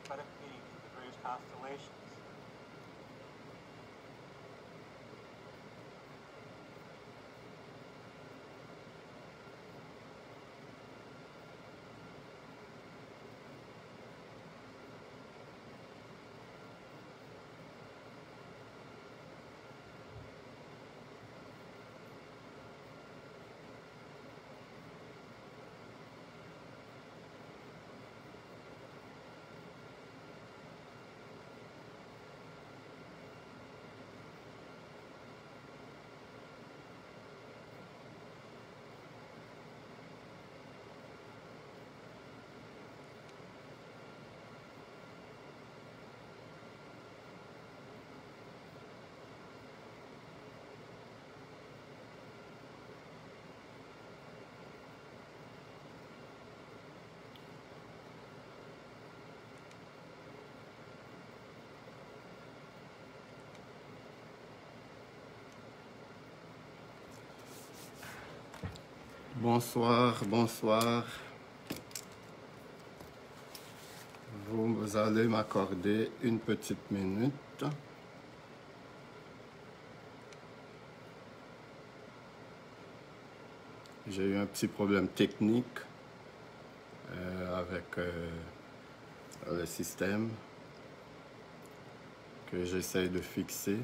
prophetic meaning of the various constellations. Bonsoir, bonsoir. Vous allez m'accorder une petite minute. J'ai eu un petit problème technique avec le système que j'essaie de fixer.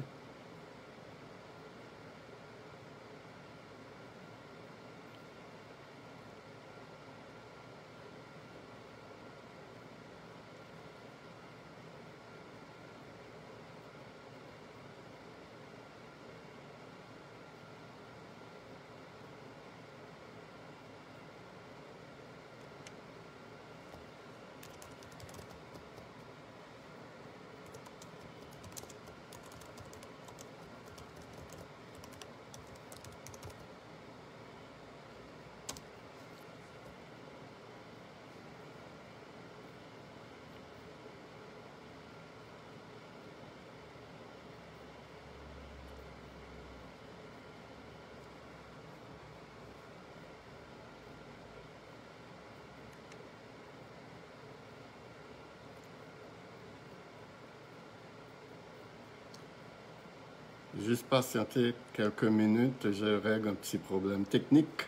Juste patienter quelques minutes, je règle un petit problème technique.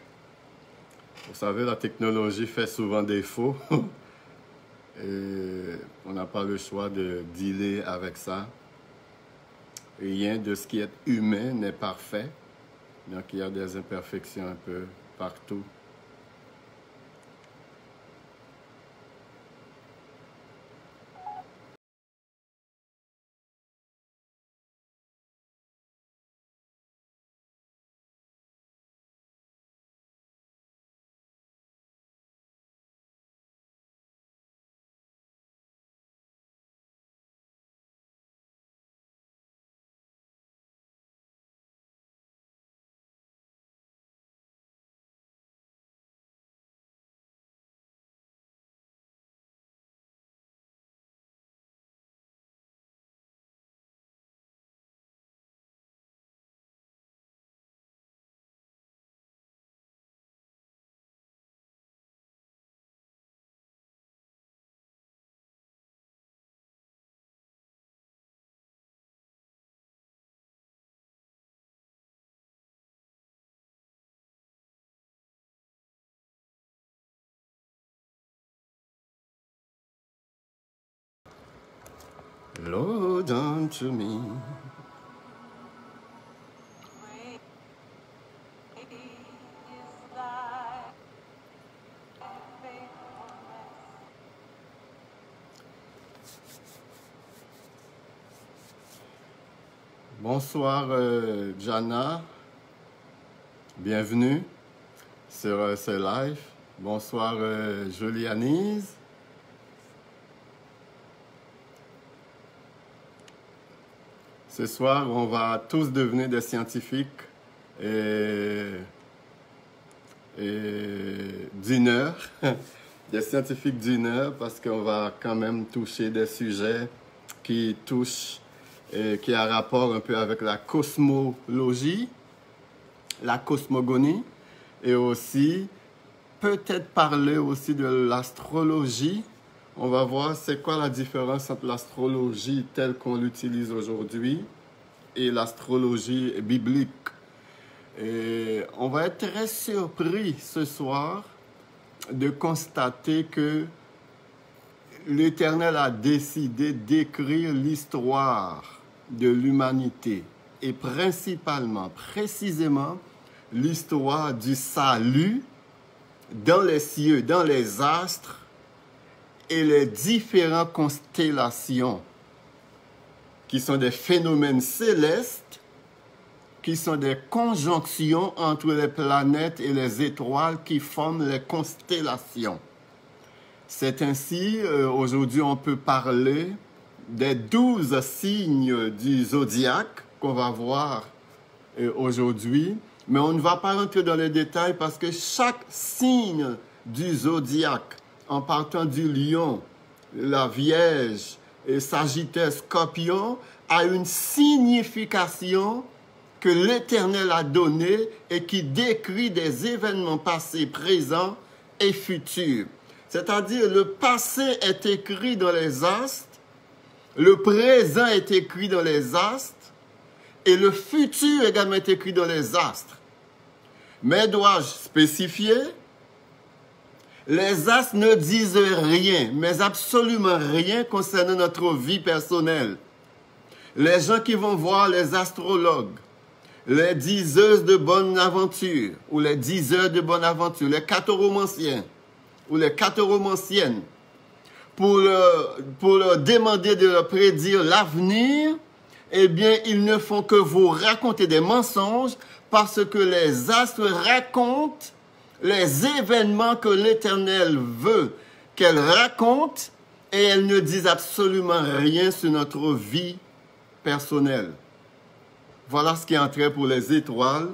Vous savez, la technologie fait souvent défaut et on n'a pas le choix de dealer avec ça. Rien de ce qui est humain n'est parfait, donc il y a des imperfections un peu partout. Lord unto me. Bonsoir Jana, bienvenue sur ce live. Bonsoir Julianise. Ce soir, on va tous devenir des scientifiques et d'une heure, des scientifiques d'une heure, parce qu'on va quand même toucher des sujets qui touchent et qui a rapport un peu avec la cosmologie, la cosmogonie, et aussi peut-être parler aussi de l'astrologie on va voir c'est quoi la différence entre l'astrologie telle qu'on l'utilise aujourd'hui et l'astrologie biblique. Et on va être très surpris ce soir de constater que l'Éternel a décidé d'écrire l'histoire de l'humanité et principalement, précisément, l'histoire du salut dans les cieux, dans les astres et les différentes constellations qui sont des phénomènes célestes, qui sont des conjonctions entre les planètes et les étoiles qui forment les constellations. C'est ainsi, aujourd'hui, on peut parler des 12 signes du zodiaque qu'on va voir aujourd'hui, mais on ne va pas rentrer dans les détails parce que chaque signe du zodiaque, en partant du lion, la Vierge, et Sagittaire, Scorpion, a une signification que l'Éternel a donnée et qui décrit des événements passés, présents et futurs. C'est-à-dire, le passé est écrit dans les astres, le présent est écrit dans les astres, et le futur également est écrit dans les astres. Mais dois-je spécifier? Les astres ne disent rien, mais absolument rien concernant notre vie personnelle. Les gens qui vont voir les astrologues, les diseuses de bonne aventure, ou les diseurs de bonne aventure, les catoromanciens, ou les catoromanciennes, pour leur demander de leur prédire l'avenir, eh bien, ils ne font que vous raconter des mensonges parce que les astres racontent les événements que l'Éternel veut qu'elles racontent et elles ne disent absolument rien sur notre vie personnelle. Voilà ce qui est en train pour les étoiles.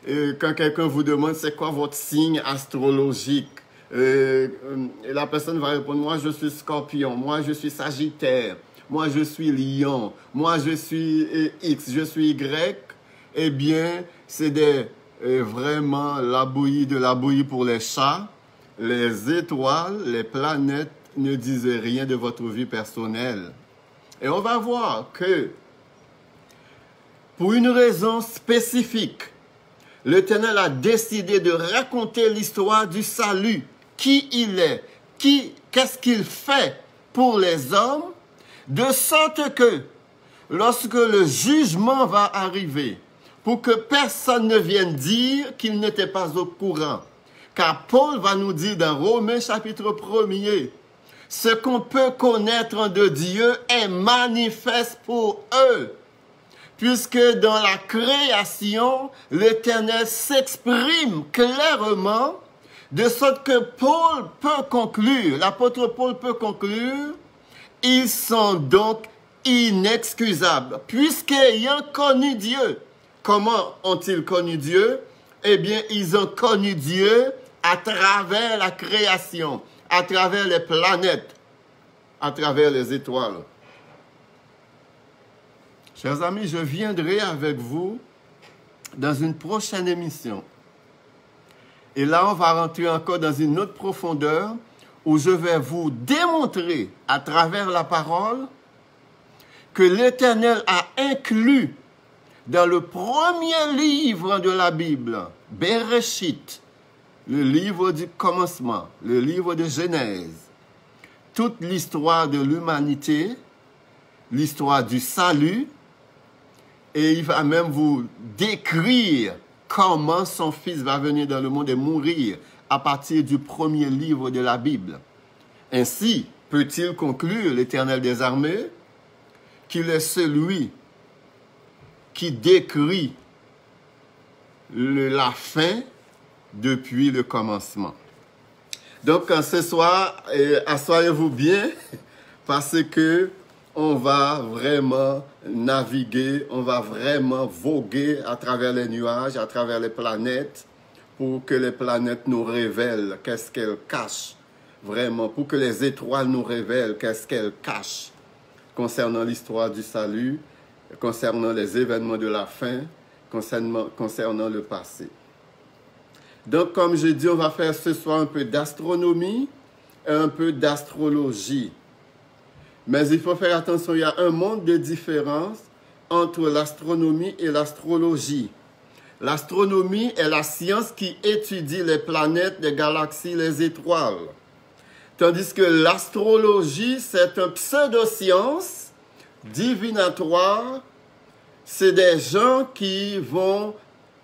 Et quand quelqu'un vous demande c'est quoi votre signe astrologique, la personne va répondre moi je suis Scorpion, moi je suis Sagittaire, moi je suis Lion, moi je suis X, je suis Y. Eh bien, c'est vraiment la bouillie pour les chats. Les étoiles, les planètes ne disent rien de votre vie personnelle. Et on va voir que pour une raison spécifique, l'Éternel a décidé de raconter l'histoire du salut. Qui il est, qu'est-ce qu'il fait pour les hommes, de sorte que lorsque le jugement va arriver, pour que personne ne vienne dire qu'il n'était pas au courant. Car Paul va nous dire dans Romains chapitre 1er, ce qu'on peut connaître de Dieu est manifeste pour eux. Puisque dans la création, l'Éternel s'exprime clairement, de sorte que Paul peut conclure, l'apôtre Paul peut conclure, ils sont donc inexcusables, puisqu'ayant connu Dieu. Comment ont-ils connu Dieu? Eh bien, ils ont connu Dieu à travers la création, à travers les planètes, à travers les étoiles. Chers amis, je viendrai avec vous dans une prochaine émission. Et là, on va rentrer encore dans une autre profondeur où je vais vous démontrer à travers la parole que l'Éternel a inclus dans le premier livre de la Bible, Bereshit, le livre du commencement, le livre de Genèse, toute l'histoire de l'humanité, l'histoire du salut, et il va même vous décrire comment son fils va venir dans le monde et mourir à partir du premier livre de la Bible. Ainsi, peut-il conclure l'Éternel des armées qu'il est celui qui décrit la fin depuis le commencement. Donc, ce soir, asseyez-vous bien parce que on va vraiment naviguer, on va vraiment voguer à travers les nuages, à travers les planètes, pour que les planètes nous révèlent qu'est-ce qu'elles cachent, vraiment, pour que les étoiles nous révèlent qu'est-ce qu'elles cachent concernant l'histoire du salut, concernant les événements de la fin, concernant le passé. Donc, comme je dis, on va faire ce soir un peu d'astronomie un peu d'astrologie. Mais il faut faire attention, il y a un monde de différence entre l'astronomie et l'astrologie. L'astronomie est la science qui étudie les planètes, les galaxies, les étoiles. Tandis que l'astrologie, c'est une pseudo-science divinatoire. C'est des gens qui vont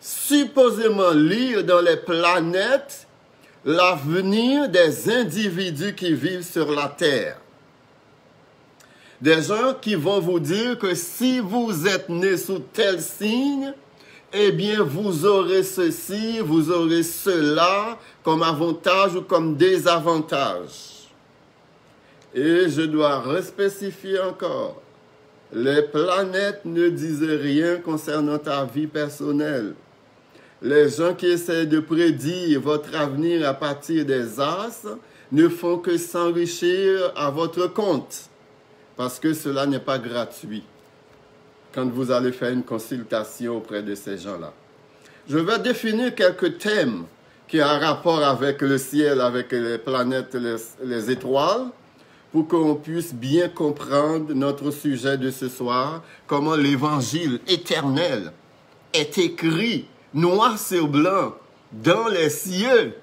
supposément lire dans les planètes l'avenir des individus qui vivent sur la Terre. Des gens qui vont vous dire que si vous êtes né sous tel signe, eh bien, vous aurez ceci, vous aurez cela comme avantage ou comme désavantage. Et je dois respécifier encore, les planètes ne disent rien concernant ta vie personnelle. Les gens qui essaient de prédire votre avenir à partir des astres ne font que s'enrichir à votre compte, parce que cela n'est pas gratuit quand vous allez faire une consultation auprès de ces gens-là. Je vais définir quelques thèmes qui ont un rapport avec le ciel, avec les planètes, les étoiles, pour qu'on puisse bien comprendre notre sujet de ce soir, comment l'évangile éternel est écrit noir sur blanc dans les cieux,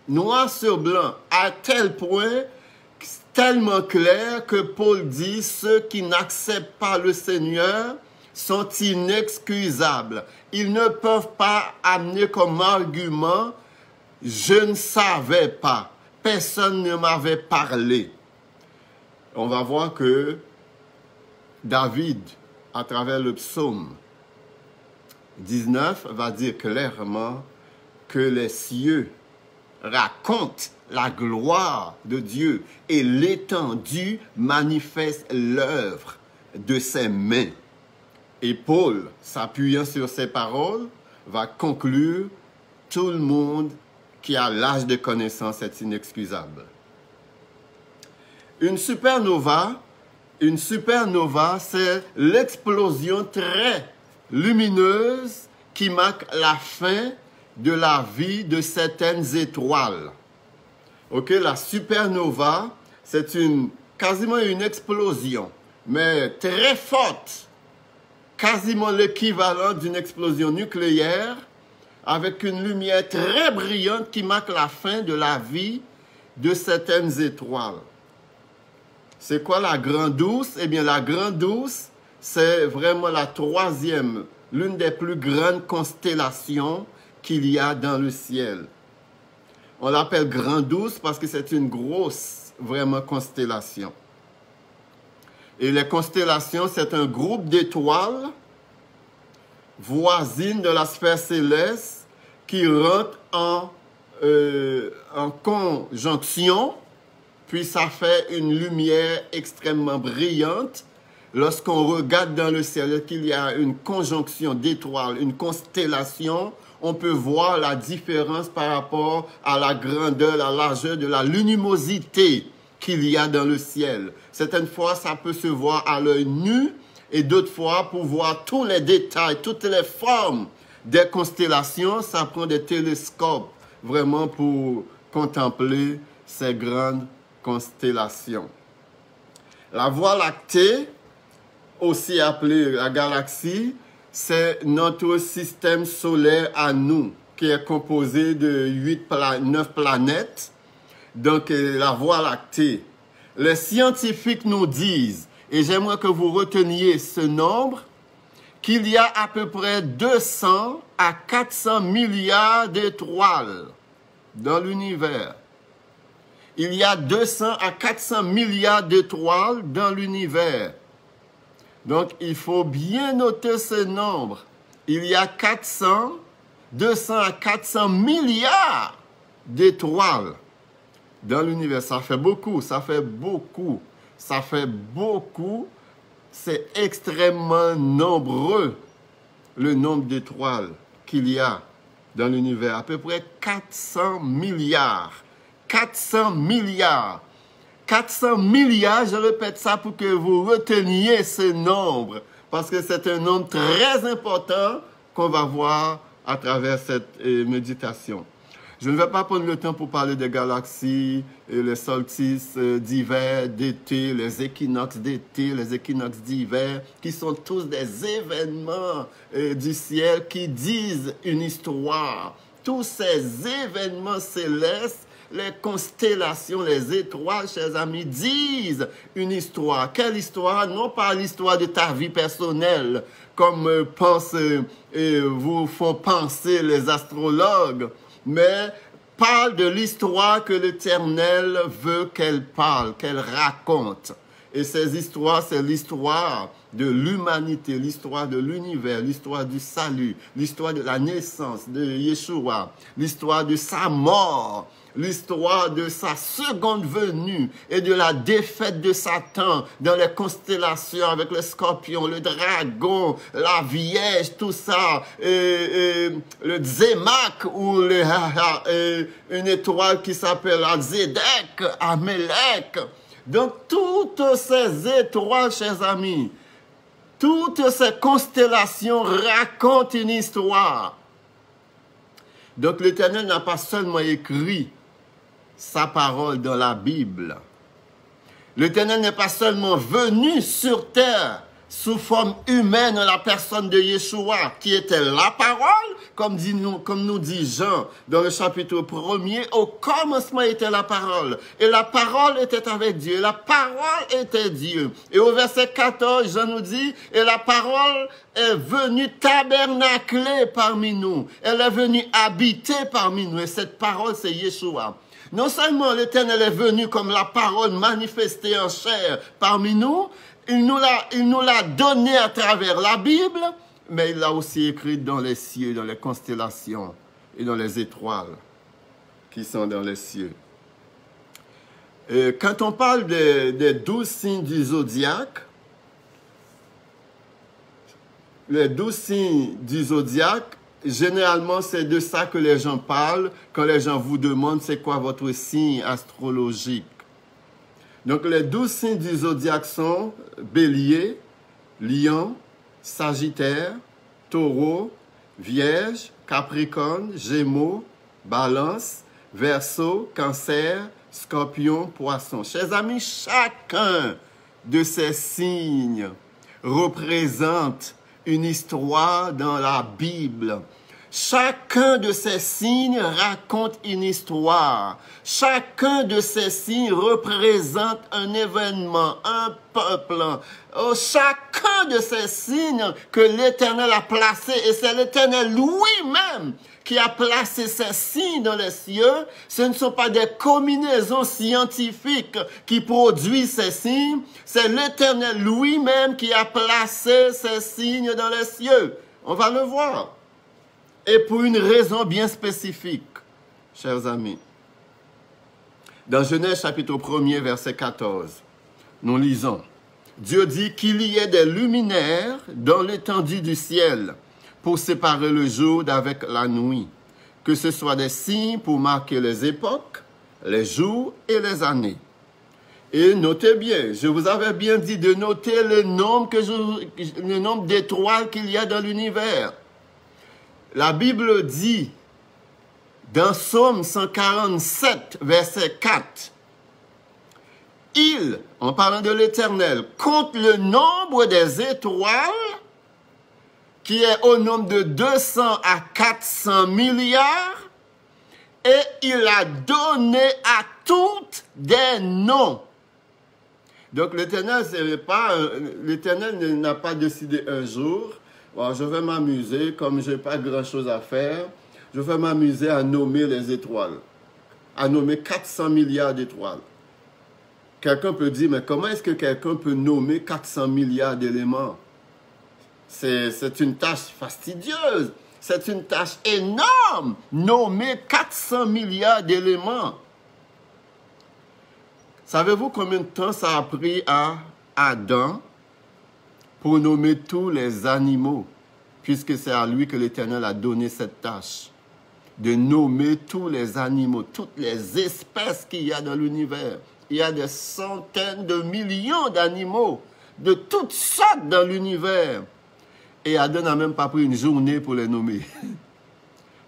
noir sur blanc, à tel point, tellement clair que Paul dit, ceux qui n'acceptent pas le Seigneur sont inexcusables. Ils ne peuvent pas amener comme argument, je ne savais pas, personne ne m'avait parlé. On va voir que David, à travers le psaume 19, va dire clairement que les cieux racontent la gloire de Dieu et l'étendue manifeste l'œuvre de ses mains. Et Paul, s'appuyant sur ces paroles, va conclure, tout le monde qui a l'âge de connaissance est inexcusable. Une supernova, c'est l'explosion très lumineuse qui marque la fin de la vie de certaines étoiles. Ok, la supernova, c'est quasiment une explosion, mais très forte, quasiment l'équivalent d'une explosion nucléaire, avec une lumière très brillante qui marque la fin de la vie de certaines étoiles. C'est quoi la Grande Ourse? Eh bien, la Grande Ourse, c'est vraiment la troisième, l'une des plus grandes constellations qu'il y a dans le ciel. On l'appelle Grande Ourse parce que c'est une grosse, vraiment, constellation. Et les constellations, c'est un groupe d'étoiles voisines de la sphère céleste qui rentrent en conjonction, puis ça fait une lumière extrêmement brillante. Lorsqu'on regarde dans le ciel qu'il y a une conjonction d'étoiles, une constellation, on peut voir la différence par rapport à la grandeur, la largeur de la luminosité qu'il y a dans le ciel. Certaines fois, ça peut se voir à l'œil nu et d'autres fois, pour voir tous les détails, toutes les formes des constellations, ça prend des télescopes vraiment pour contempler ces grandes constellations. La Voie lactée, aussi appelée la galaxie, c'est notre système solaire à nous, qui est composé de 9 planètes, donc la Voie lactée. Les scientifiques nous disent, et j'aimerais que vous reteniez ce nombre, qu'il y a à peu près 200 à 400 milliards d'étoiles dans l'univers. Il y a 200 à 400 milliards d'étoiles dans l'univers. Donc, il faut bien noter ce nombre. Il y a 200 à 400 milliards d'étoiles dans l'univers. Ça fait beaucoup, ça fait beaucoup, ça fait beaucoup. C'est extrêmement nombreux, le nombre d'étoiles qu'il y a dans l'univers. À peu près 400 milliards. 400 milliards. 400 milliards, je répète ça pour que vous reteniez ce nombre, parce que c'est un nombre très important qu'on va voir à travers cette méditation. Je ne vais pas prendre le temps pour parler des galaxies, et les solstices d'hiver, d'été, les équinoxes d'été, les équinoxes d'hiver, qui sont tous des événements du ciel qui disent une histoire. Tous ces événements célestes, les constellations, les étoiles, chers amis, disent une histoire. Quelle histoire? Non pas l'histoire de ta vie personnelle, comme vous font penser les astrologues, mais parle de l'histoire que l'Éternel veut qu'elle parle, qu'elle raconte. Et ces histoires, c'est l'histoire de l'humanité, l'histoire de l'univers, l'histoire du salut, l'histoire de la naissance de Yeshua, l'histoire de sa mort, l'histoire de sa seconde venue et de la défaite de Satan dans les constellations avec le scorpion, le dragon, la Vierge, tout ça, le Zémak ou une étoile qui s'appelle Zédek, Amelek. Donc, toutes ces étoiles, chers amis, toutes ces constellations racontent une histoire. Donc, l'Éternel n'a pas seulement écrit sa parole dans la Bible. L'Éternel n'est pas seulement venu sur terre sous forme humaine en la personne de Yeshua, qui était la parole, comme nous dit Jean dans le chapitre 1er, au commencement était la parole, et la parole était avec Dieu, et la parole était Dieu. Et au verset 14, Jean nous dit, et la parole est venue tabernacler parmi nous, elle est venue habiter parmi nous, et cette parole c'est Yeshua. Non seulement l'Éternel est venu comme la parole manifestée en chair parmi nous, il nous l'a donné à travers la Bible, mais il l'a aussi écrit dans les cieux, dans les constellations et dans les étoiles qui sont dans les cieux. Et quand on parle des 12 signes du zodiaque, les 12 signes du zodiaque, généralement, c'est de ça que les gens parlent quand les gens vous demandent c'est quoi votre signe astrologique. Donc, les 12 signes du zodiaque sont Bélier, Lion, Sagittaire, Taureau, Vierge, Capricorne, Gémeaux, Balance, Verseau, Cancer, Scorpion, Poisson. Chers amis, chacun de ces signes représente une histoire dans la Bible. Chacun de ces signes raconte une histoire. Chacun de ces signes représente un événement, un peuple. Chacun de ces signes que l'Éternel a placés, et c'est l'Éternel lui-même qui a placé ces signes dans les cieux, ce ne sont pas des combinaisons scientifiques qui produisent ces signes, c'est l'Éternel lui-même qui a placé ces signes dans les cieux. On va le voir. Et pour une raison bien spécifique, chers amis. Dans Genèse chapitre 1er, verset 14, nous lisons, Dieu dit qu'il y ait des luminaires dans l'étendue du ciel pour séparer le jour d'avec la nuit, que ce soit des signes pour marquer les époques, les jours et les années. Et notez bien, je vous avais bien dit de noter le nombre d'étoiles qu'il y a dans l'univers. La Bible dit, dans Psaume 147, verset 4, il, en parlant de l'Éternel, compte le nombre des étoiles, qui est au nombre de 200 à 400 milliards, et il a donné à toutes des noms. Donc l'Éternel n'a pas décidé un jour, bon, je vais m'amuser, comme je n'ai pas grand-chose à faire, je vais m'amuser à nommer les étoiles, à nommer 400 milliards d'étoiles. Quelqu'un peut dire, mais comment est-ce que quelqu'un peut nommer 400 milliards d'éléments? C'est une tâche fastidieuse, c'est une tâche énorme, nommer 400 milliards d'éléments. Savez-vous combien de temps ça a pris à Adam pour nommer tous les animaux, puisque c'est à lui que l'Éternel a donné cette tâche, de nommer tous les animaux, toutes les espèces qu'il y a dans l'univers. Il y a des centaines de millions d'animaux, de toutes sortes dans l'univers. Et Adam n'a même pas pris une journée pour les nommer.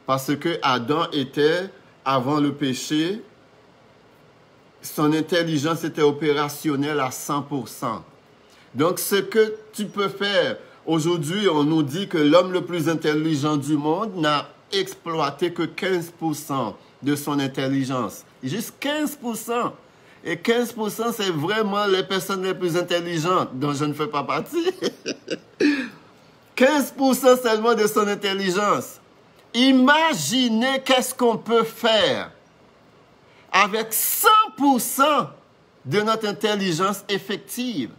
Parce que Adam était avant le péché, son intelligence était opérationnelle à 100%. Donc, ce que tu peux faire, aujourd'hui, on nous dit que l'homme le plus intelligent du monde n'a exploité que 15% de son intelligence. Juste 15%. Et 15%, c'est vraiment les personnes les plus intelligentes, dont je ne fais pas partie. 15% seulement de son intelligence. Imaginez qu'est-ce qu'on peut faire avec 100% de notre intelligence effective.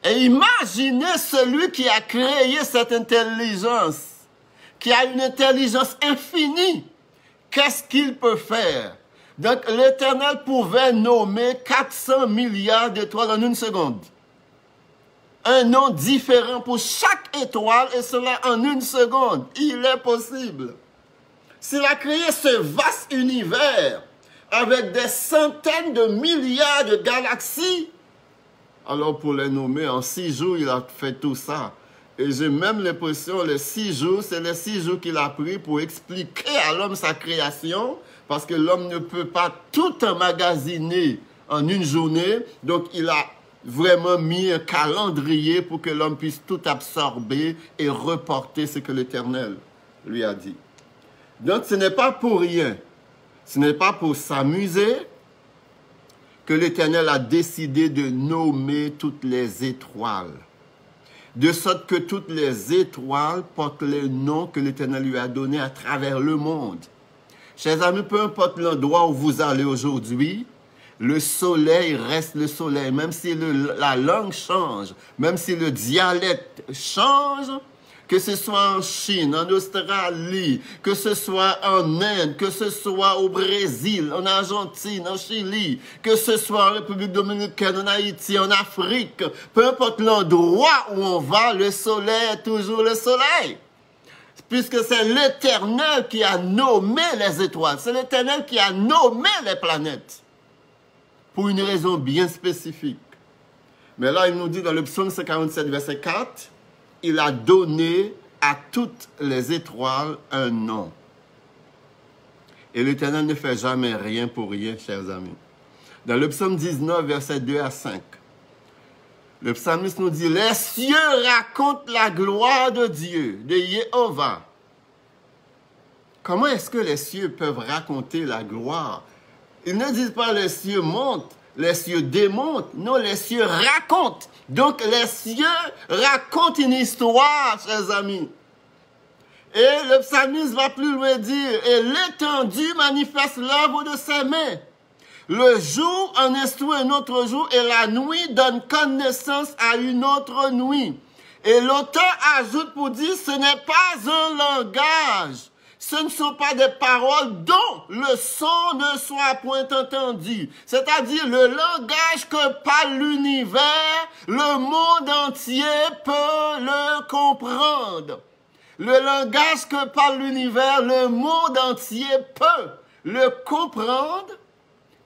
Et imaginez celui qui a créé cette intelligence, qui a une intelligence infinie. Qu'est-ce qu'il peut faire? Donc, l'Éternel pouvait nommer 400 milliards d'étoiles en une seconde. Un nom différent pour chaque étoile, et cela en une seconde. Il est possible. S'il a créé ce vaste univers avec des centaines de milliards de galaxies, alors pour les nommer, en 6 jours, il a fait tout ça. Et j'ai même l'impression, les 6 jours, c'est les 6 jours qu'il a pris pour expliquer à l'homme sa création, parce que l'homme ne peut pas tout emmagasiner en une journée. Donc, il a vraiment mis un calendrier pour que l'homme puisse tout absorber et reporter ce que l'Éternel lui a dit. Donc, ce n'est pas pour rien, ce n'est pas pour s'amuser que l'Éternel a décidé de nommer toutes les étoiles. De sorte que toutes les étoiles portent les noms que l'Éternel lui a donnés à travers le monde. Chers amis, peu importe l'endroit où vous allez aujourd'hui, le soleil reste le soleil. Même si la langue change, même si le dialecte change, que ce soit en Chine, en Australie, que ce soit en Inde, que ce soit au Brésil, en Argentine, en Chili, que ce soit en République dominicaine, en Haïti, en Afrique, peu importe l'endroit où on va, le soleil est toujours le soleil. Puisque c'est l'Éternel qui a nommé les étoiles, c'est l'Éternel qui a nommé les planètes, pour une raison bien spécifique. Mais là, il nous dit dans le psaume 147, verset 4, il a donné à toutes les étoiles un nom. Et l'Éternel ne fait jamais rien pour rien, chers amis. Dans le psaume 19, verset 2 à 5, le psalmiste nous dit, « Les cieux racontent la gloire de Dieu, de Jéhovah. » Comment est-ce que les cieux peuvent raconter la gloire? Ils ne disent pas « les cieux montent », les cieux démontent. Non, les cieux racontent. Donc, les cieux racontent une histoire, chers amis. Et le psalmiste va plus loin dire, « Et l'étendue manifeste l'œuvre de ses mains. Le jour en instruit un autre jour, et la nuit donne connaissance à une autre nuit. » Et l'auteur ajoute pour dire, « Ce n'est pas un langage. Ce ne sont pas des paroles dont le son ne soit point entendu. » C'est-à-dire le langage que parle l'univers, le monde entier peut le comprendre. Le langage que parle l'univers, le monde entier peut le comprendre.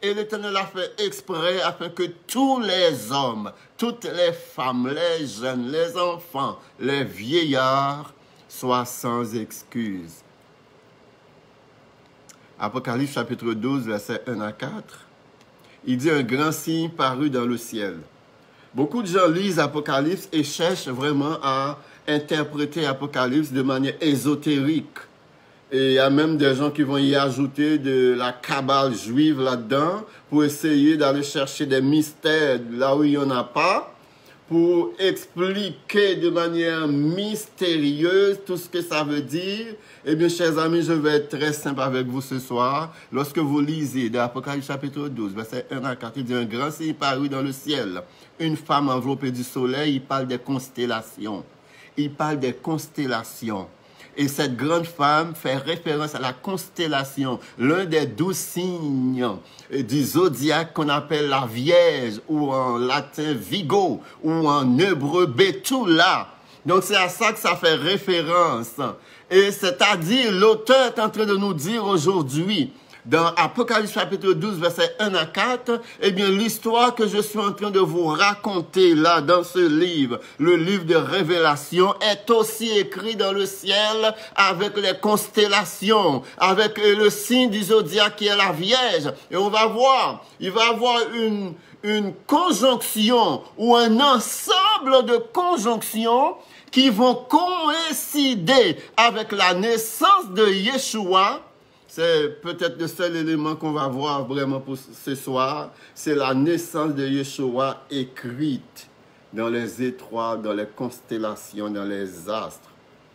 Et l'Éternel a fait exprès afin que tous les hommes, toutes les femmes, les jeunes, les enfants, les vieillards soient sans excuse. Apocalypse chapitre 12, versets 1 à 4. Il dit, un grand signe parut dans le ciel. Beaucoup de gens lisent Apocalypse et cherchent vraiment à interpréter Apocalypse de manière ésotérique. Et il y a même des gens qui vont y ajouter de la cabale juive là-dedans pour essayer d'aller chercher des mystères là où il n'y en a pas, pour expliquer de manière mystérieuse tout ce que ça veut dire. Eh bien, chers amis, je vais être très simple avec vous ce soir. Lorsque vous lisez dans Apocalypse chapitre 12, verset 1 à 4, il dit, un grand signe parut dans le ciel. Une femme enveloppée du soleil, il parle des constellations. Il parle des constellations. Et cette grande femme fait référence à la constellation, l'un des 12 signes du zodiaque qu'on appelle la Vierge, ou en latin Vigo, ou en hébreu Betula. Donc c'est à ça que ça fait référence. Et c'est-à-dire, l'auteur est en train de nous dire aujourd'hui dans Apocalypse chapitre 12, versets 1 à 4, eh bien, l'histoire que je suis en train de vous raconter là, dans ce livre, le livre de Révélation, est aussi écrit dans le ciel avec les constellations, avec le signe du zodiaque qui est la Vierge. Et on va voir, il va y avoir une conjonction ou un ensemble de conjonctions qui vont coïncider avec la naissance de Yeshua. C'est peut-être le seul élément qu'on va voir vraiment pour ce soir. C'est la naissance de Yeshua écrite dans les étoiles, dans les constellations, dans les astres,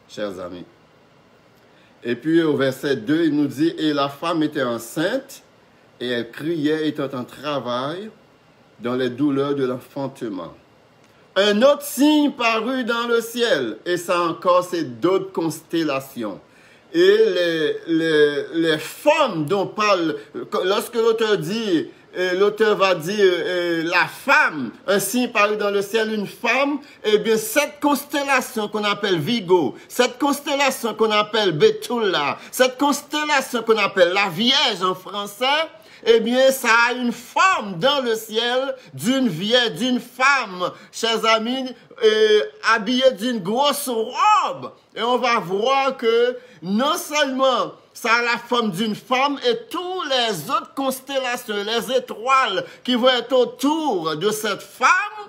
chers amis. Et puis au verset 2, il nous dit « Et la femme était enceinte, et elle criait étant en travail dans les douleurs de l'enfantement. » Un autre signe parut dans le ciel, et ça encore, c'est d'autres constellations. Et les femmes dont parle, lorsque l'auteur dit, l'auteur va dire la femme, un signe parut dans le ciel, une femme, eh bien cette constellation qu'on appelle Vigo, cette constellation qu'on appelle Betula, cette constellation qu'on appelle la Vierge en français, eh bien, ça a une forme dans le ciel d'une vierge, d'une femme, chers amis, habillée d'une grosse robe. Et on va voir que non seulement ça a la forme d'une femme et toutes les autres constellations, les étoiles qui vont être autour de cette femme,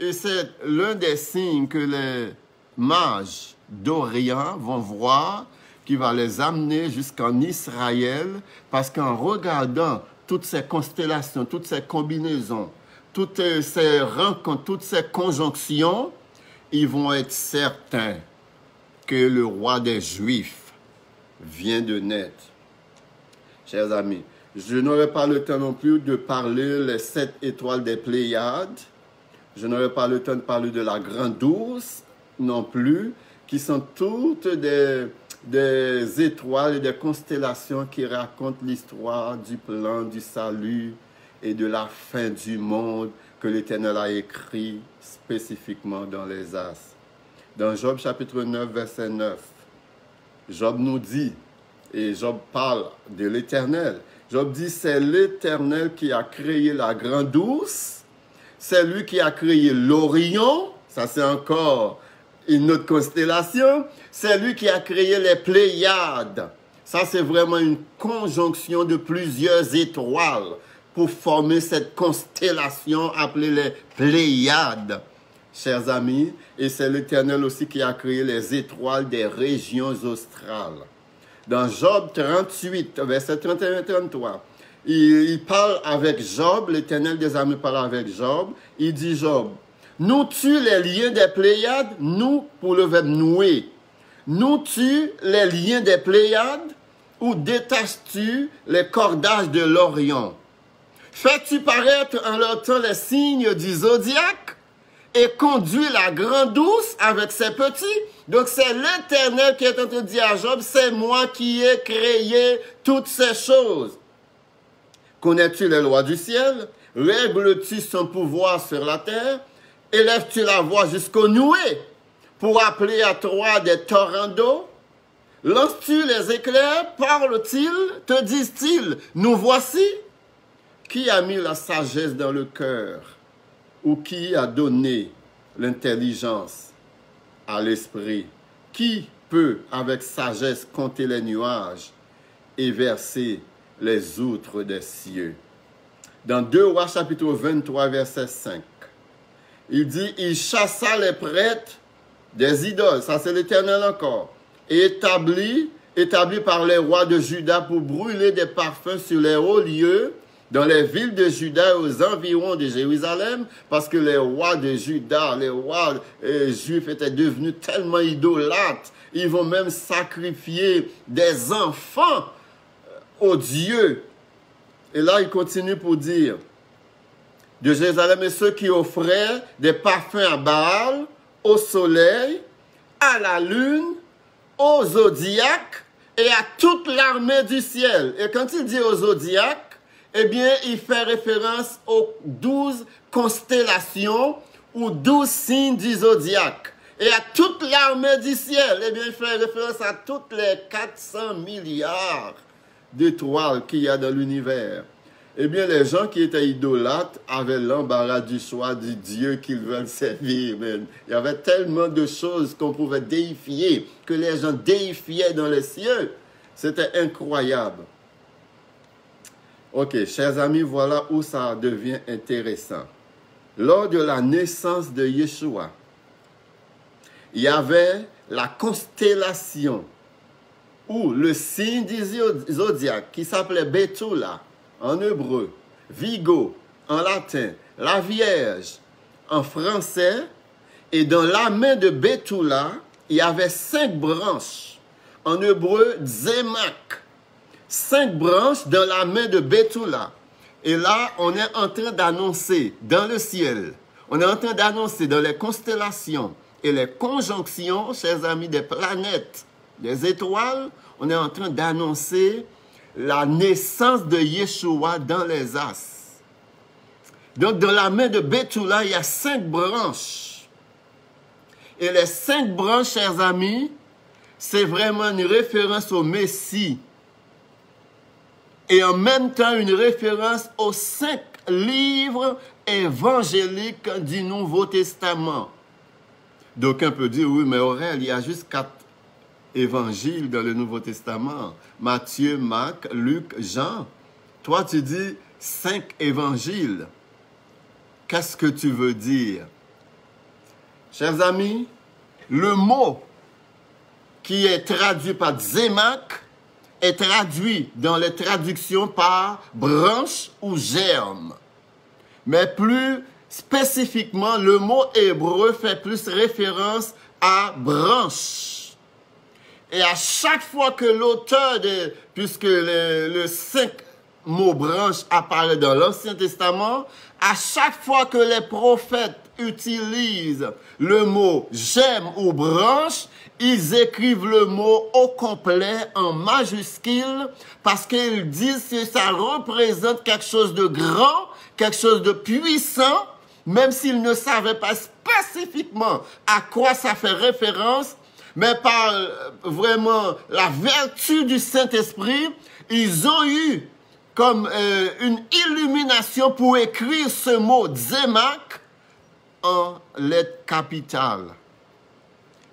et c'est l'un des signes que les mages d'Orient vont voir, qui va les amener jusqu'en Israël, parce qu'en regardant toutes ces constellations, toutes ces combinaisons, toutes ces rencontres, toutes ces conjonctions, ils vont être certains que le roi des Juifs vient de naître. Chers amis, je n'aurai pas le temps non plus de parler les 7 étoiles des Pléiades. Je n'aurai pas le temps de parler de la Grande Ourse non plus, qui sont toutes des étoiles et des constellations qui racontent l'histoire du plan du salut et de la fin du monde que l'Éternel a écrit spécifiquement dans les astres. Dans Job chapitre 9, verset 9, Job nous dit, et Job parle de l'Éternel, Job dit, c'est l'Éternel qui a créé la Grande Ourse, c'est lui qui a créé l'Orion, ça c'est encore une autre constellation, c'est lui qui a créé les Pléiades. Ça, c'est vraiment une conjonction de plusieurs étoiles pour former cette constellation appelée les Pléiades, chers amis. Et c'est l'Éternel aussi qui a créé les étoiles des régions australes. Dans Job 38, verset 31 et 33, il parle avec Job, l'Éternel des armées parle avec Job. Il dit, Job, nous-tu les liens des Pléiades? Nous, pour le verbe nouer. Nous-tu les liens des Pléiades? Ou détaches-tu les cordages de l'Orion? Fais-tu paraître en leur temps les signes du zodiaque? Et conduis la Grande Ourse avec ses petits? Donc c'est l'Éternel qui est en train de dire à Job, c'est moi qui ai créé toutes ces choses. Connais-tu les lois du ciel? Règles-tu son pouvoir sur la terre? Élèves-tu la voix jusqu'aux nuées pour appeler à toi des torrents d'eau? Lances-tu les éclairs? Parlent-ils? Te disent-ils, nous voici? Qui a mis la sagesse dans le cœur? Ou qui a donné l'intelligence à l'esprit? Qui peut avec sagesse compter les nuages et verser les outres des cieux? Dans 2 Rois chapitre 23 verset 5, il dit, il chassa les prêtres des idoles, ça c'est l'Éternel encore, et établi par les rois de Juda pour brûler des parfums sur les hauts lieux, dans les villes de Juda et aux environs de Jérusalem, parce que les rois de Juda, les rois juifs étaient devenus tellement idolâtres, ils vont même sacrifier des enfants aux dieux. Et là, il continue pour dire, de Jérusalem et ceux qui offraient des parfums à Baal, au soleil, à la lune, au zodiaque et à toute l'armée du ciel. Et quand il dit au zodiaque, eh bien, il fait référence aux 12 constellations ou 12 signes du zodiaque. Et à toute l'armée du ciel, eh bien, il fait référence à toutes les 400 milliards d'étoiles qu'il y a dans l'univers. Eh bien, les gens qui étaient idolâtres avaient l'embarras du choix du Dieu qu'ils veulent servir. Il y avait tellement de choses qu'on pouvait déifier, que les gens déifiaient dans les cieux. C'était incroyable. Ok, chers amis, voilà où ça devient intéressant. Lors de la naissance de Yeshua, il y avait la constellation ou le signe du zodiaque qui s'appelait Betula en hébreu, Vigo en latin, la Vierge en français, et dans la main de Betula, il y avait 5 branches, en hébreu Zemak, 5 branches dans la main de Betula. Et là, on est en train d'annoncer dans le ciel, on est en train d'annoncer dans les constellations et les conjonctions, chers amis, des planètes, des étoiles, on est en train d'annoncer la naissance de Yeshua dans les astres. Donc, dans la main de Betula, il y a 5 branches. Et les 5 branches, chers amis, c'est vraiment une référence au Messie. Et en même temps, une référence aux 5 livres évangéliques du Nouveau Testament. D'aucuns peuvent dire, oui, mais Aurel, il y a juste 4 évangiles dans le Nouveau Testament. Matthieu, Marc, Luc, Jean. Toi, tu dis 5 évangiles. Qu'est-ce que tu veux dire? Chers amis, le mot qui est traduit par Zemak est traduit dans les traductions par branche ou germe. Mais plus spécifiquement, le mot hébreu fait plus référence à branche. Et à chaque fois que l'auteur puisque le 5 mots branche apparaît dans l'Ancien Testament, à chaque fois que les prophètes utilisent le mot gemme ou branche, ils écrivent le mot au complet en majuscule parce qu'ils disent que ça représente quelque chose de grand, quelque chose de puissant, même s'ils ne savaient pas spécifiquement à quoi ça fait référence. Mais par vraiment la vertu du Saint-Esprit, ils ont eu comme une illumination pour écrire ce mot Zemak en lettres capitales.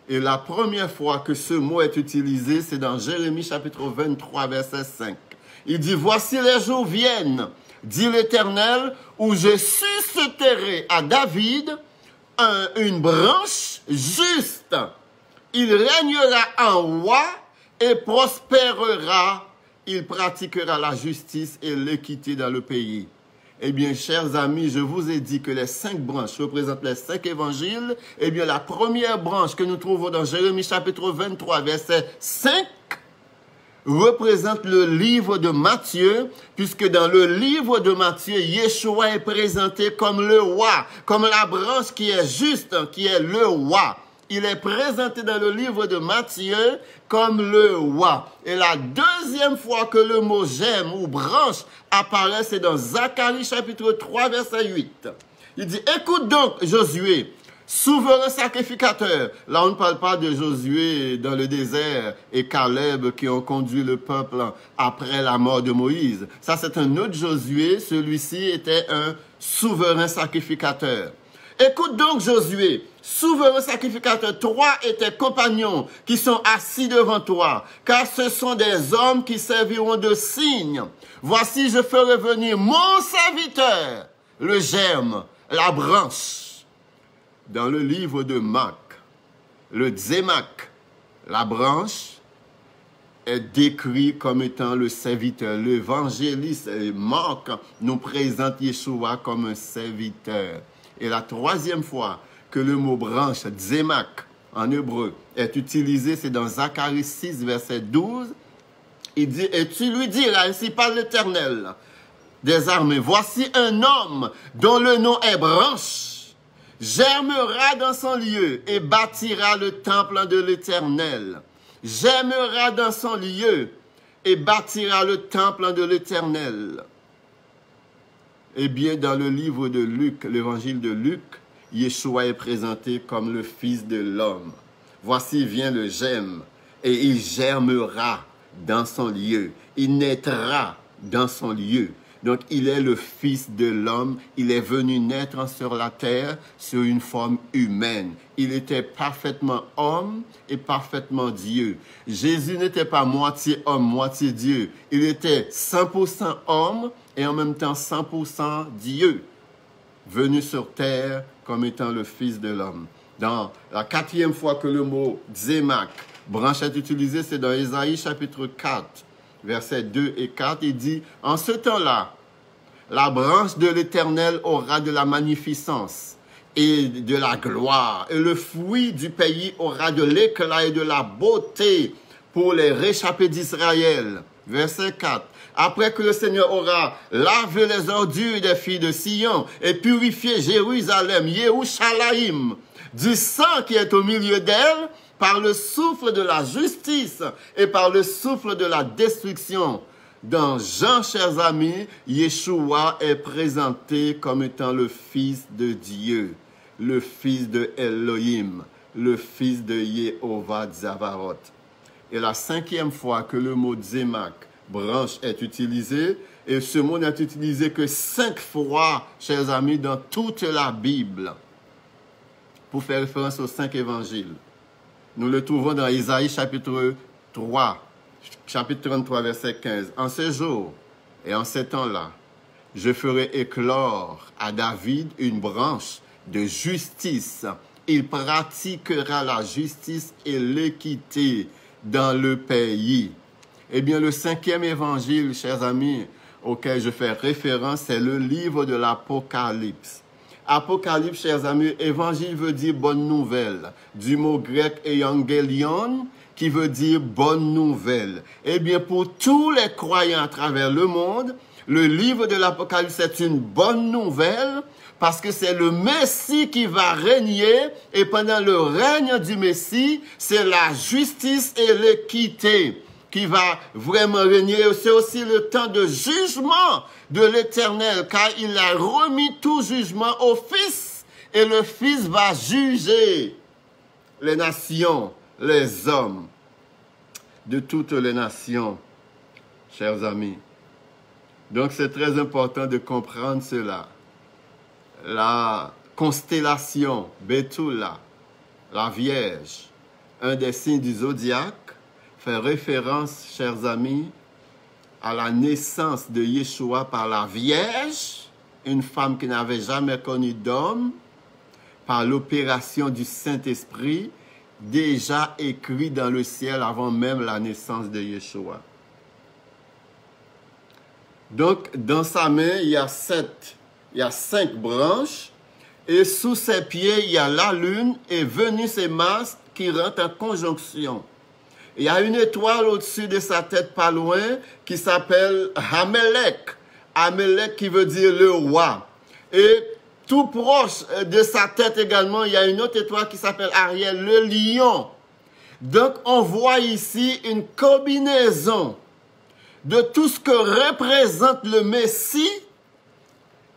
Et la première fois que ce mot est utilisé, c'est dans Jérémie chapitre 23, verset 5. Il dit, « Voici les jours viennent, dit l'Éternel, où je susciterai à David une branche juste. Il régnera en roi et prospérera. Il pratiquera la justice et l'équité dans le pays. » Eh bien, chers amis, je vous ai dit que les 5 branches représentent les 5 évangiles. Eh bien, la première branche que nous trouvons dans Jérémie chapitre 23, verset 5, représente le livre de Matthieu, puisque dans le livre de Matthieu, Yeshua est présenté comme le roi, comme la branche qui est juste, qui est le roi. Il est présenté dans le livre de Matthieu comme le roi. Et la deuxième fois que le mot gemme ou branche apparaît, c'est dans Zacharie chapitre 3, verset 8. Il dit, « Écoute donc, Josué, souverain sacrificateur. » Là, on ne parle pas de Josué dans le désert et Caleb qui ont conduit le peuple après la mort de Moïse. Ça, c'est un autre Josué. Celui-ci était un souverain sacrificateur. « Écoute donc, Josué, souverain sacrificateur, toi et tes compagnons qui sont assis devant toi, car ce sont des hommes qui serviront de signe. Voici, je ferai venir mon serviteur, le germe, la branche. » Dans le livre de Marc, le Zemak, la branche, est décrit comme étant le serviteur. L'évangéliste Marc nous présente Yeshua comme un serviteur. Et la troisième fois que le mot branche, Zemak, en hébreu, est utilisé, c'est dans Zacharie 6, verset 12. Il dit, « Et tu lui diras, ainsi parle l'Éternel des armées, voici un homme dont le nom est branche, germera dans son lieu et bâtira le temple de l'Éternel. Germera dans son lieu et bâtira le temple de l'Éternel. » Eh bien, dans le livre de Luc, l'évangile de Luc, Yeshua est présenté comme le Fils de l'homme. Voici vient le germe, et il germera dans son lieu. Il naîtra dans son lieu. Donc, il est le Fils de l'homme. Il est venu naître sur la terre sur une forme humaine. Il était parfaitement homme et parfaitement Dieu. Jésus n'était pas moitié homme, moitié Dieu. Il était 100% homme et en même temps 100% Dieu, venu sur terre comme étant le Fils de l'homme. Dans la 4e fois que le mot Tzemak, branche, est utilisé, c'est dans Ésaïe chapitre 4, versets 2 et 4. Il dit, « En ce temps-là, la branche de l'Éternel aura de la magnificence et de la gloire, et le fruit du pays aura de l'éclat et de la beauté pour les réchappés d'Israël. » Verset 4. « Après que le Seigneur aura lavé les ordures des filles de Sion et purifié Jérusalem, Yerushalayim, du sang qui est au milieu d'elle, par le souffle de la justice et par le souffle de la destruction. » Dans Jean, chers amis, Yeshua est présenté comme étant le Fils de Dieu, le Fils de Elohim, le Fils de Yehovah Zavaroth. Et la 5e fois que le mot Tzemak, branche, est utilisé, et ce mot n'est utilisé que 5 fois, chers amis, dans toute la Bible, pour faire référence aux 5 évangiles. Nous le trouvons dans Isaïe chapitre 3, chapitre 33, verset 15. « En ces jours et en ces temps-là, je ferai éclore à David une branche de justice. Il pratiquera la justice et l'équité dans le pays. » Eh bien, le 5e évangile, chers amis, auquel je fais référence, c'est le livre de l'Apocalypse. Apocalypse, chers amis, évangile veut dire bonne nouvelle, du mot grec evangelion, qui veut dire bonne nouvelle. Eh bien, pour tous les croyants à travers le monde, le livre de l'Apocalypse est une bonne nouvelle parce que c'est le Messie qui va régner et pendant le règne du Messie, c'est la justice et l'équité qui va vraiment régner. C'est aussi le temps de jugement de l'Éternel car il a remis tout jugement au Fils et le Fils va juger les nations, les hommes de toutes les nations, chers amis. Donc, c'est très important de comprendre cela. La constellation Betula, la Vierge, un des signes du zodiaque, fait référence, chers amis, à la naissance de Yeshua par la Vierge, une femme qui n'avait jamais connu d'homme, par l'opération du Saint-Esprit, déjà écrit dans le ciel avant même la naissance de Yeshua. Donc, dans sa main, il y a 5 branches, et sous ses pieds, il y a la lune, et Vénus et Mars qui rentrent en conjonction. Il y a une étoile au-dessus de sa tête pas loin, qui s'appelle Amalek. Amalek qui veut dire le roi. Et tout proche de sa tête également, il y a une autre étoile qui s'appelle Ariel, le lion. Donc, on voit ici une combinaison de tout ce que représente le Messie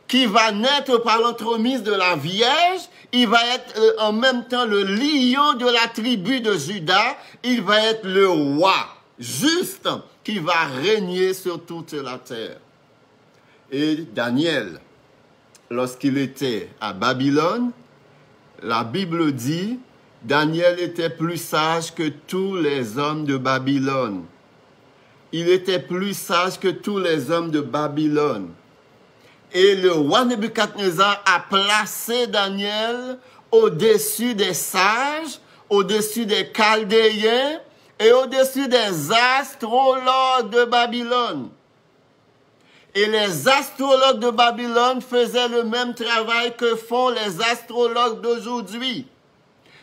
qui va naître par l'entremise de la Vierge. Il va être en même temps le lion de la tribu de Juda. Il va être le roi juste qui va régner sur toute la terre. Et Daniel, lorsqu'il était à Babylone, la Bible dit, Daniel était plus sage que tous les hommes de Babylone. Il était plus sage que tous les hommes de Babylone. Et le roi Nebuchadnezzar a placé Daniel au-dessus des sages, au-dessus des Chaldéens et au-dessus des astrologues de Babylone. Et les astrologues de Babylone faisaient le même travail que font les astrologues d'aujourd'hui.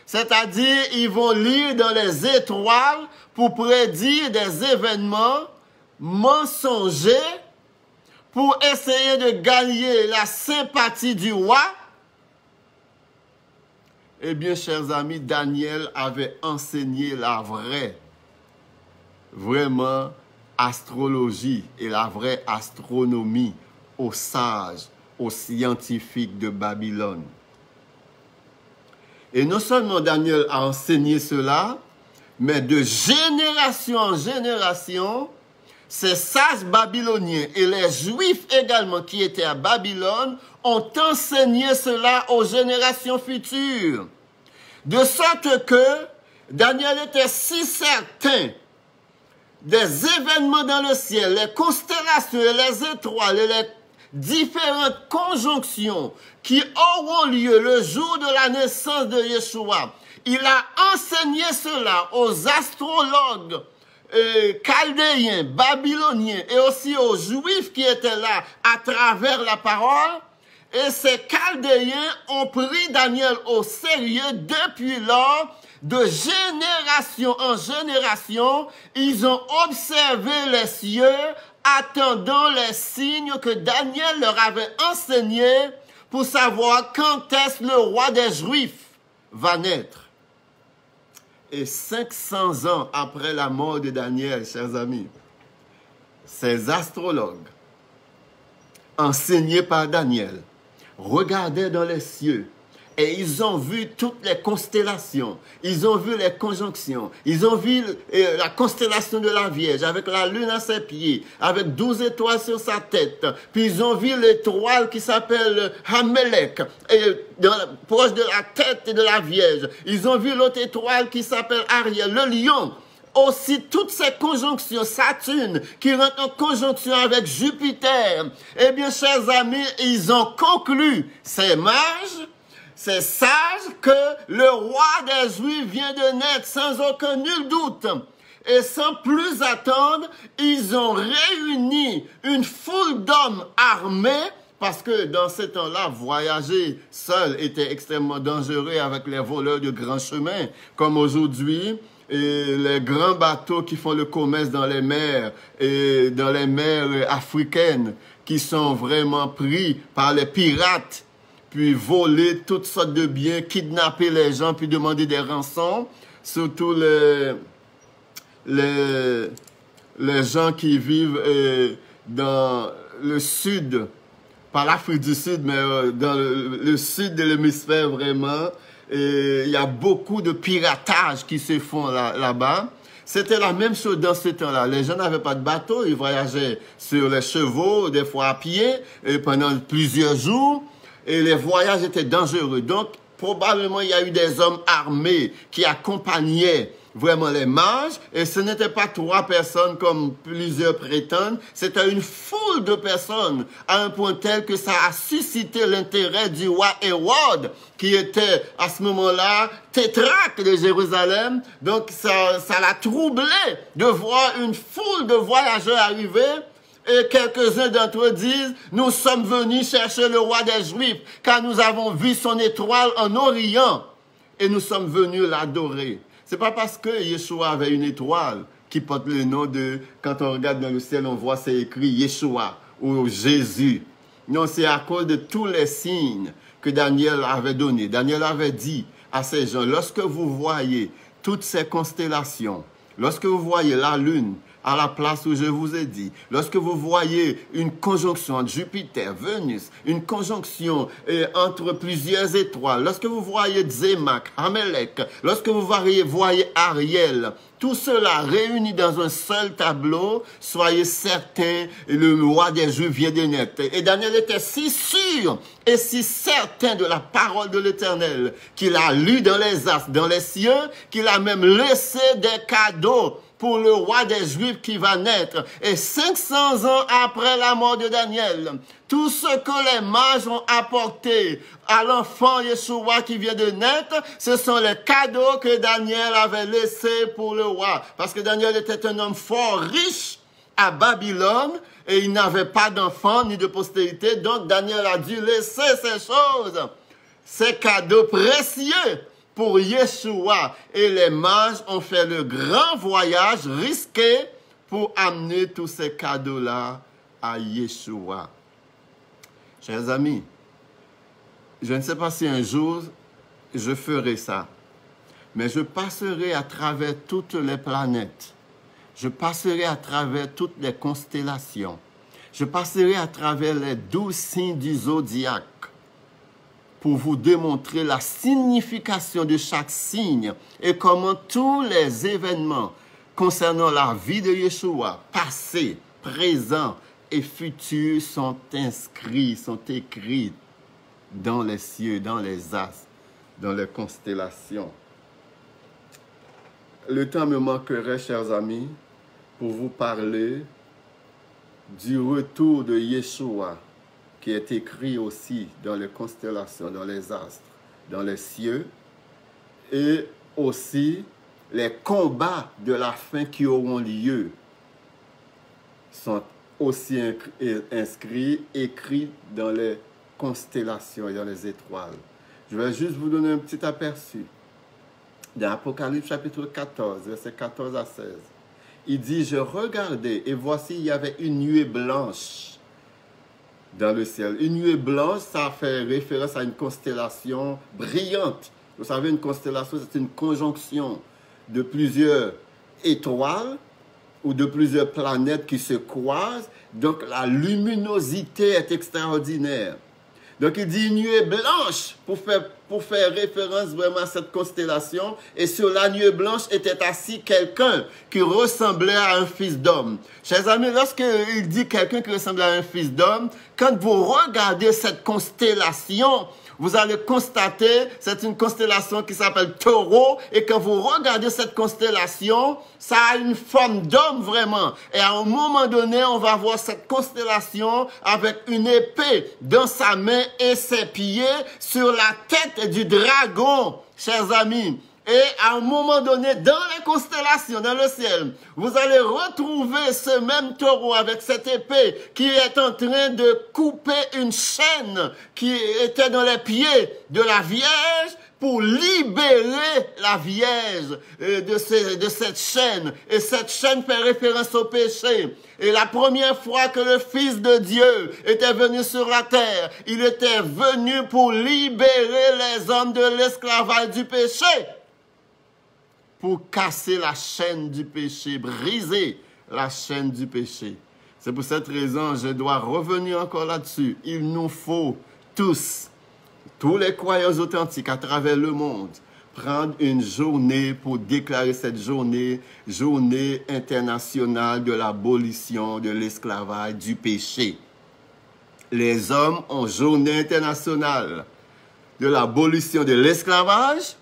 C'est-à-dire, ils vont lire dans les étoiles pour prédire des événements mensongers pour essayer de gagner la sympathie du roi. Eh bien, chers amis, Daniel avait enseigné la vraiment astrologie et la vraie astronomie aux sages, aux scientifiques de Babylone. Et non seulement Daniel a enseigné cela, mais de génération en génération, ces sages babyloniens et les Juifs également qui étaient à Babylone ont enseigné cela aux générations futures. De sorte que Daniel était si certain des événements dans le ciel, les constellations et les étoiles et les différentes conjonctions qui auront lieu le jour de la naissance de Yeshua. Il a enseigné cela aux astrologues chaldéens, babyloniens et aussi aux Juifs qui étaient là à travers la parole. Et ces chaldéens ont pris Daniel au sérieux depuis lors. De génération en génération, ils ont observé les cieux, attendant les signes que Daniel leur avait enseignés pour savoir quand est-ce le roi des Juifs va naître. Et 500 ans après la mort de Daniel, chers amis, ces astrologues, enseignés par Daniel, regardaient dans les cieux et ils ont vu toutes les constellations, ils ont vu les conjonctions, ils ont vu la constellation de la Vierge avec la lune à ses pieds, avec 12 étoiles sur sa tête. Puis ils ont vu l'étoile qui s'appelle Hamelech, proche de la tête de la Vierge. Ils ont vu l'autre étoile qui s'appelle Ariel, le lion. Aussi toutes ces conjonctions, Saturne qui rentre en conjonction avec Jupiter. Eh bien, chers amis, ils ont conclu, ces mages, ces sages, que le roi des Juifs vient de naître sans aucun nul doute. Et sans plus attendre, ils ont réuni une foule d'hommes armés, parce que dans ces temps-là, voyager seul était extrêmement dangereux avec les voleurs de grands chemins, comme aujourd'hui. Et les grands bateaux qui font le commerce dans les mers et dans les mers africaines, qui sont vraiment pris par les pirates, puis voler toutes sortes de biens, kidnapper les gens, puis demander des rançons, surtout les gens qui vivent dans le sud, pas l'Afrique du Sud, mais dans le sud de l'hémisphère vraiment. Et il y a beaucoup de piratage qui se font là-bas. C'était la même chose dans ce temps-là. Les gens n'avaient pas de bateau, ils voyageaient sur les chevaux, des fois à pied, et pendant plusieurs jours. Et les voyages étaient dangereux. Donc, probablement, il y a eu des hommes armés qui accompagnaient vraiment les mages. Et ce n'était pas 3 personnes comme plusieurs prétendent. C'était une foule de personnes à un point tel que ça a suscité l'intérêt du roi Hérode, qui était à ce moment-là tétrarque de Jérusalem. Donc, ça l'a troublé de voir une foule de voyageurs arriver. Et quelques-uns d'entre eux disent, nous sommes venus chercher le roi des Juifs, car nous avons vu son étoile en Orient, et nous sommes venus l'adorer. C'est pas parce que Yeshua avait une étoile qui porte le nom de, quand on regarde dans le ciel, on voit c'est écrit Yeshua ou Jésus. Non, c'est à cause de tous les signes que Daniel avait donnés. Daniel avait dit à ces gens, lorsque vous voyez toutes ces constellations, lorsque vous voyez la lune, à la place où je vous ai dit, lorsque vous voyez une conjonction entre Jupiter, Vénus, une conjonction entre plusieurs étoiles, lorsque vous voyez Zémak, Hamelech, lorsque vous voyez Ariel, tout cela réuni dans un seul tableau, soyez certains, le roi des Juifs vient de naître. Et Daniel était si sûr et si certain de la parole de l'Éternel qu'il a lu dans les astres, dans les cieux, qu'il a même laissé des cadeaux pour le roi des Juifs qui va naître. Et 500 ans après la mort de Daniel, tout ce que les mages ont apporté à l'enfant Yeshua qui vient de naître, ce sont les cadeaux que Daniel avait laissés pour le roi. Parce que Daniel était un homme fort riche à Babylone et il n'avait pas d'enfant ni de postérité. Donc Daniel a dû laisser ces choses, ces cadeaux précieux pour Yeshua. Et les mages ont fait le grand voyage risqué pour amener tous ces cadeaux-là à Yeshua. Chers amis, je ne sais pas si un jour je ferai ça, mais je passerai à travers toutes les planètes. Je passerai à travers toutes les constellations. Je passerai à travers les 12 signes du zodiaque pour vous démontrer la signification de chaque signe et comment tous les événements concernant la vie de Yeshua, passé, présent et futur, sont inscrits, sont écrits dans les cieux, dans les astres, dans les constellations. Le temps me manquerait, chers amis, pour vous parler du retour de Yeshua, qui est écrit aussi dans les constellations, dans les astres, dans les cieux, et aussi les combats de la fin qui auront lieu sont aussi inscrits, écrits dans les constellations et dans les étoiles. Je vais juste vous donner un petit aperçu. Dans Apocalypse chapitre 14, versets 14 à 16, il dit, je regardais et voici il y avait une nuée blanche dans le ciel. Une nuée blanche, ça fait référence à une constellation brillante. Vous savez, une constellation, c'est une conjonction de plusieurs étoiles ou de plusieurs planètes qui se croisent. Donc, la luminosité est extraordinaire. Donc, il dit une nuée blanche pour faire référence vraiment à cette constellation. Et sur la nuée blanche était assis quelqu'un qui ressemblait à un fils d'homme. Chers amis, lorsqu'il dit quelqu'un qui ressemblait à un fils d'homme, quand vous regardez cette constellation, vous allez constater, c'est une constellation qui s'appelle Taureau, et quand vous regardez cette constellation, ça a une forme d'homme vraiment. Et à un moment donné, on va voir cette constellation avec une épée dans sa main et ses pieds sur la tête du dragon, chers amis. Et à un moment donné, dans les constellations, dans le ciel, vous allez retrouver ce même taureau avec cette épée qui est en train de couper une chaîne qui était dans les pieds de la Vierge pour libérer la Vierge de cette chaîne. Et cette chaîne fait référence au péché. Et la première fois que le Fils de Dieu était venu sur la terre, il était venu pour libérer les hommes de l'esclavage du péché. Pour casser la chaîne du péché, briser la chaîne du péché. C'est pour cette raison, je dois revenir encore là-dessus. Il nous faut tous les croyants authentiques à travers le monde, prendre une journée pour déclarer cette journée internationale de l'abolition de l'esclavage du péché. Les hommes ont journée internationale de l'abolition de l'esclavage.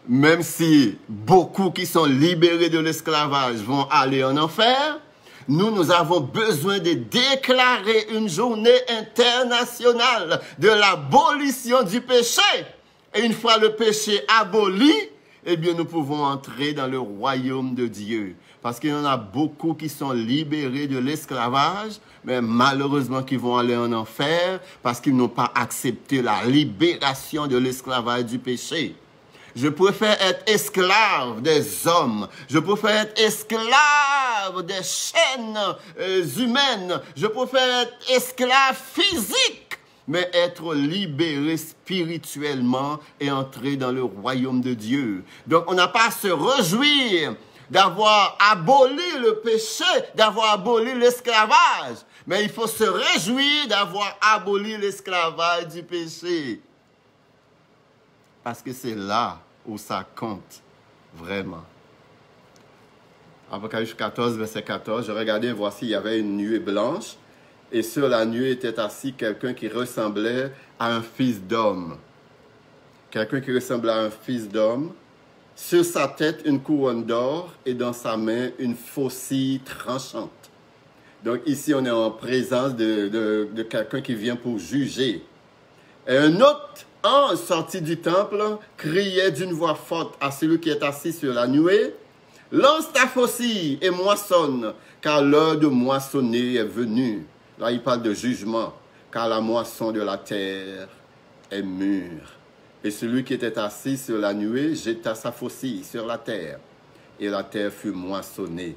Même si beaucoup qui sont libérés de l'esclavage vont aller en enfer, nous avons besoin de déclarer une journée internationale de l'abolition du péché. Et une fois le péché aboli, eh bien, nous pouvons entrer dans le royaume de Dieu. Parce qu'il y en a beaucoup qui sont libérés de l'esclavage, mais malheureusement qui vont aller en enfer parce qu'ils n'ont pas accepté la libération de l'esclavage du péché. Je préfère être esclave des hommes. Je préfère être esclave des chaînes humaines. Je préfère être esclave physique, mais être libéré spirituellement et entrer dans le royaume de Dieu. Donc, on n'a pas à se réjouir d'avoir aboli le péché, d'avoir aboli l'esclavage. Mais il faut se réjouir d'avoir aboli l'esclavage du péché. Parce que c'est là où ça compte vraiment. Apocalypse 14, verset 14, je regardais, voici, il y avait une nuée blanche, et sur la nuée était assis quelqu'un qui ressemblait à un fils d'homme. Quelqu'un qui ressemblait à un fils d'homme. Sur sa tête, une couronne d'or, et dans sa main, une faucille tranchante. Donc ici, on est en présence de quelqu'un qui vient pour juger. Et un autre ange sorti du temple criait d'une voix forte à celui qui est assis sur la nuée, « Lance ta faucille et moissonne, car l'heure de moissonner est venue. » Là, il parle de jugement, car la moisson de la terre est mûre. Et celui qui était assis sur la nuée jeta sa faucille sur la terre, et la terre fut moissonnée.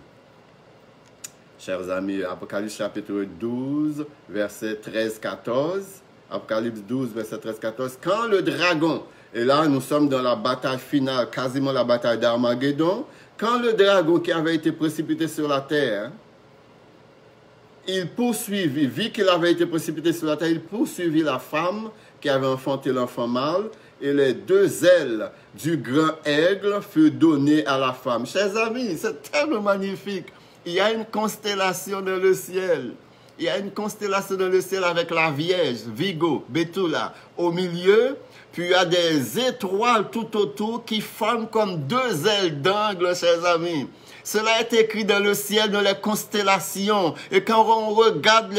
Chers amis, Apocalypse chapitre 12, verset 13-14. Apocalypse 12, verset 13-14. Quand le dragon, et là nous sommes dans la bataille finale, quasiment la bataille d'Armageddon, quand le dragon qui avait été précipité sur la terre, il poursuivit, vu qu'il avait été précipité sur la terre, il poursuivit la femme qui avait enfanté l'enfant mâle, et les 2 ailes du grand aigle furent données à la femme. Chers amis, c'est tellement magnifique. Il y a une constellation dans le ciel. Il y a une constellation dans le ciel avec la Vierge, Vigo, Betula, au milieu. Puis il y a des étoiles tout autour qui forment comme 2 ailes d'angle, chers amis. Cela est écrit dans le ciel, dans les constellations. Et quand on regarde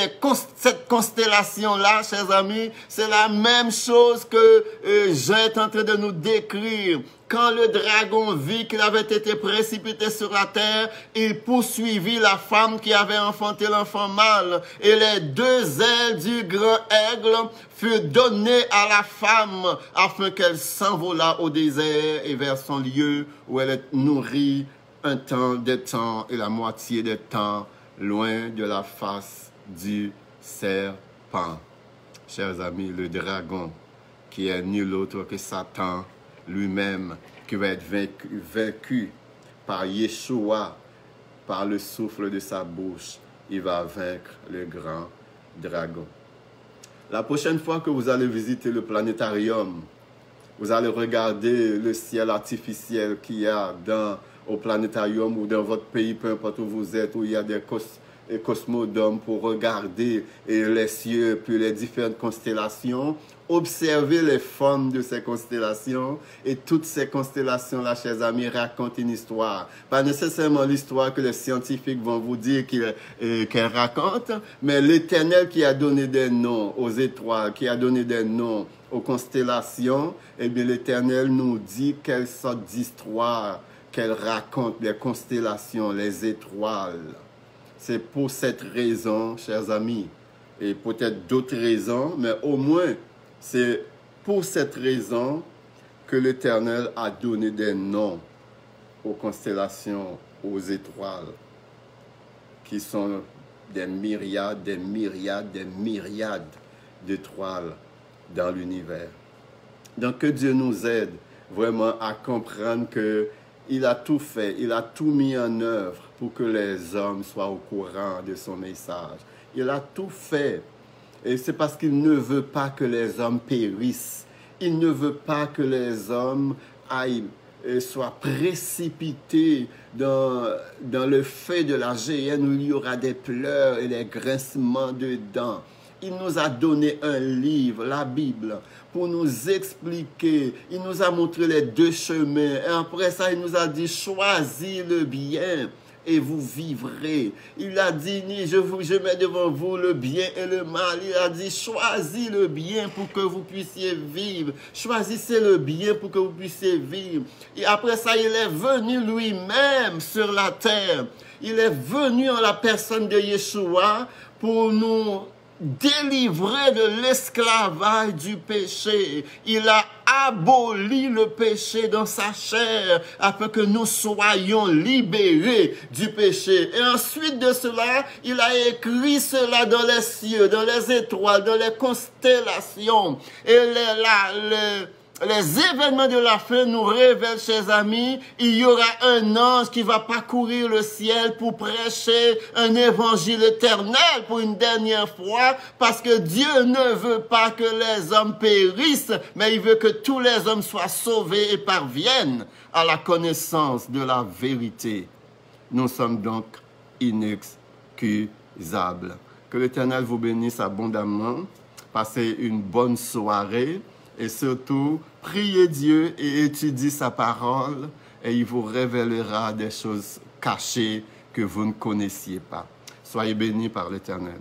cette constellation-là, chers amis, c'est la même chose que Jean est en train de nous décrire. Quand le dragon vit qu'il avait été précipité sur la terre, il poursuivit la femme qui avait enfanté l'enfant mâle. Et les 2 ailes du grand aigle furent données à la femme afin qu'elle s'envolât au désert et vers son lieu où elle est nourrie un temps, des temps et la moitié des temps, loin de la face du serpent. Chers amis, le dragon, qui est nul autre que Satan lui-même, qui va être vaincu par Yeshua, par le souffle de sa bouche, il va vaincre le grand dragon. La prochaine fois que vous allez visiter le planétarium, vous allez regarder le ciel artificiel qu'il y a au planétarium ou dans votre pays, peu importe où vous êtes, où il y a des cosmodomes pour regarder les cieux, puis les différentes constellations, observer les formes de ces constellations, et toutes ces constellations-là, chers amis, racontent une histoire. Pas nécessairement l'histoire que les scientifiques vont vous dire qu'elles racontent, mais l'Éternel qui a donné des noms aux étoiles, qui a donné des noms aux constellations, eh bien l'Éternel nous dit quelle sorte d'histoire qu'elle raconte, les constellations, les étoiles. C'est pour cette raison, chers amis, et peut-être d'autres raisons, mais au moins, c'est pour cette raison que l'Éternel a donné des noms aux constellations, aux étoiles, qui sont des myriades, des myriades, des myriades d'étoiles dans l'univers. Donc, que Dieu nous aide vraiment à comprendre que il a tout fait, il a tout mis en œuvre pour que les hommes soient au courant de son message. Il a tout fait. Et c'est parce qu'il ne veut pas que les hommes périssent. Il ne veut pas que les hommes soient précipités dans le feu de la géhenne où il y aura des pleurs et des grincements de dents. Il nous a donné un livre, la Bible, pour nous expliquer. Il nous a montré les 2 chemins. Et après ça, il nous a dit, choisis le bien et vous vivrez. Il a dit, je mets devant vous le bien et le mal. Il a dit, choisis le bien pour que vous puissiez vivre. Choisissez le bien pour que vous puissiez vivre. Et après ça, il est venu lui-même sur la terre. Il est venu en la personne de Yeshua pour nous délivrer de l'esclavage du péché. Il a aboli le péché dans sa chair afin que nous soyons libérés du péché. Et ensuite de cela, il a écrit cela dans les cieux, dans les étoiles, dans les constellations. Et les événements de la fin nous révèlent, chers amis, il y aura un ange qui va parcourir le ciel pour prêcher un évangile éternel pour une dernière fois, parce que Dieu ne veut pas que les hommes périssent, mais il veut que tous les hommes soient sauvés et parviennent à la connaissance de la vérité. Nous sommes donc inexcusables. Que l'Éternel vous bénisse abondamment. Passez une bonne soirée. Et surtout, priez Dieu et étudiez sa parole et il vous révélera des choses cachées que vous ne connaissiez pas. Soyez bénis par l'Éternel.